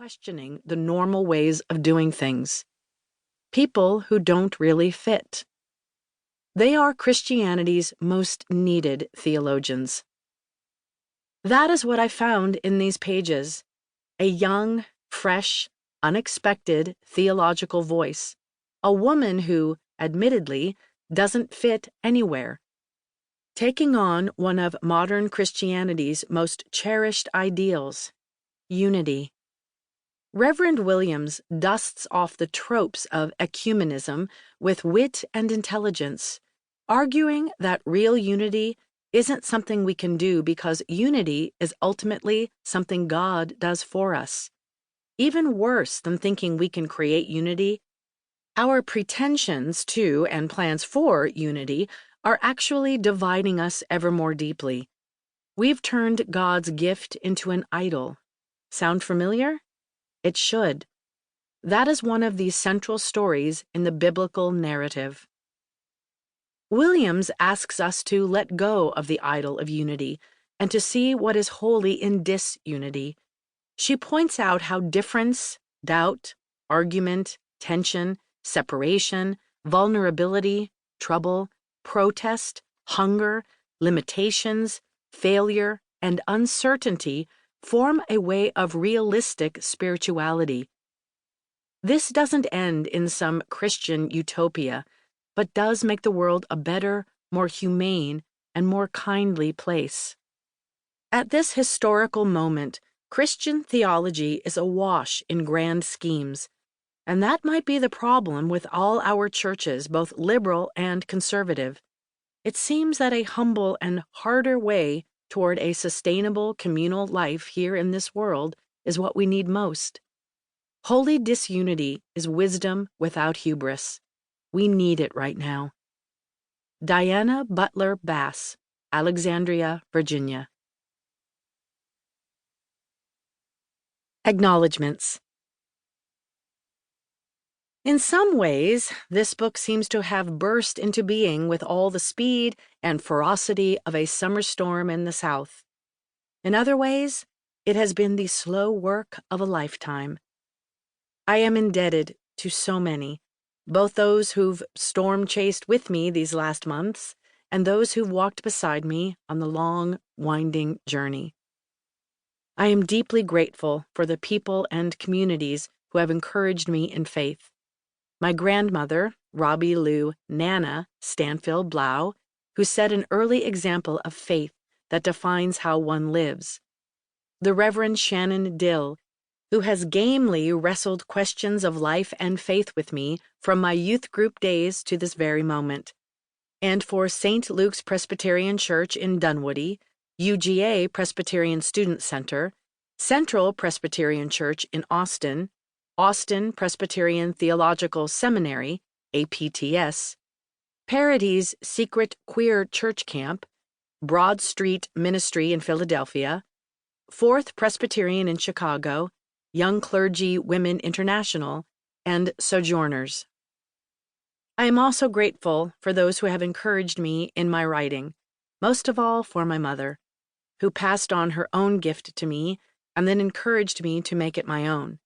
questioning the normal ways of doing things. People who don't really fit. They are Christianity's most needed theologians. That is what I found in these pages. A young, fresh, unexpected theological voice. A woman who, admittedly, doesn't fit anywhere. Taking on one of modern Christianity's most cherished ideals, unity. Reverend Williams dusts off the tropes of ecumenism with wit and intelligence, arguing that real unity isn't something we can do because unity is ultimately something God does for us. Even worse than thinking we can create unity, our pretensions to and plans for unity are actually dividing us ever more deeply. We've turned God's gift into an idol. Sound familiar? It should. That is one of the central stories in the biblical narrative. Williams asks us to let go of the idol of unity and to see what is holy in disunity. She points out how difference, doubt, argument, tension, separation, vulnerability, trouble, protest, hunger, limitations, failure, and uncertainty form a way of realistic spirituality. This doesn't end in some Christian utopia, but does make the world a better, more humane, and more kindly place. At this historical moment, Christian theology is awash in grand schemes, and that might be the problem with all our churches, both liberal and conservative. It seems that a humble and harder way toward a sustainable communal life here in this world is what we need most. Holy disunity is wisdom without hubris. We need it right now. Diana Butler Bass, Alexandria, Virginia. Acknowledgements. In some ways, this book seems to have burst into being with all the speed and ferocity of a summer storm in the South. In other ways, it has been the slow work of a lifetime. I am indebted to so many, both those who've storm-chased with me these last months and those who've walked beside me on the long, winding journey. I am deeply grateful for the people and communities who have encouraged me in faith. My grandmother, Robbie Lou Nana Stanfield Blau, who set an early example of faith that defines how one lives. The Reverend Shannon Dill, who has gamely wrestled questions of life and faith with me from my youth group days to this very moment. And for St. Luke's Presbyterian Church in Dunwoody, UGA Presbyterian Student Center, Central Presbyterian Church in Austin, Austin Presbyterian Theological Seminary, APTS, Parody's Secret Queer Church Camp, Broad Street Ministry in Philadelphia, Fourth Presbyterian in Chicago, Young Clergy Women International, and Sojourners. I am also grateful for those who have encouraged me in my writing, most of all for my mother, who passed on her own gift to me and then encouraged me to make it my own,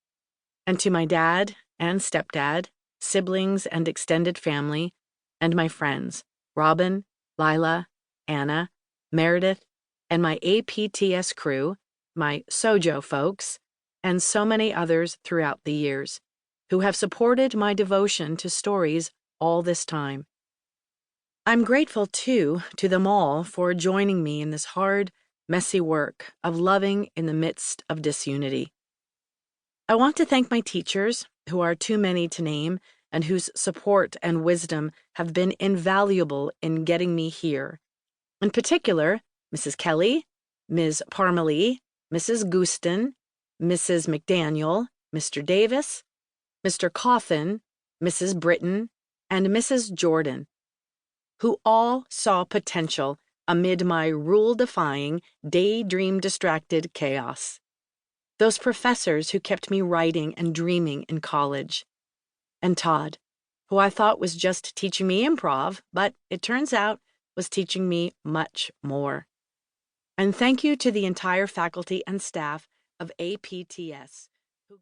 and to my dad and stepdad, siblings and extended family, and my friends, Robin, Lila, Anna, Meredith, and my APTS crew, my Sojo folks, and so many others throughout the years, who have supported my devotion to stories all this time. I'm grateful, too, to them all for joining me in this hard, messy work of loving in the midst of disunity. I want to thank my teachers, who are too many to name, and whose support and wisdom have been invaluable in getting me here. In particular, Mrs. Kelly, Ms. Parmalee, Mrs. Guston, Mrs. McDaniel, Mr. Davis, Mr. Coffin, Mrs. Britton, and Mrs. Jordan, who all saw potential amid my rule-defying, daydream-distracted chaos. Those professors who kept me writing and dreaming in college. And Todd, who I thought was just teaching me improv, but it turns out was teaching me much more. And thank you to the entire faculty and staff of APTS,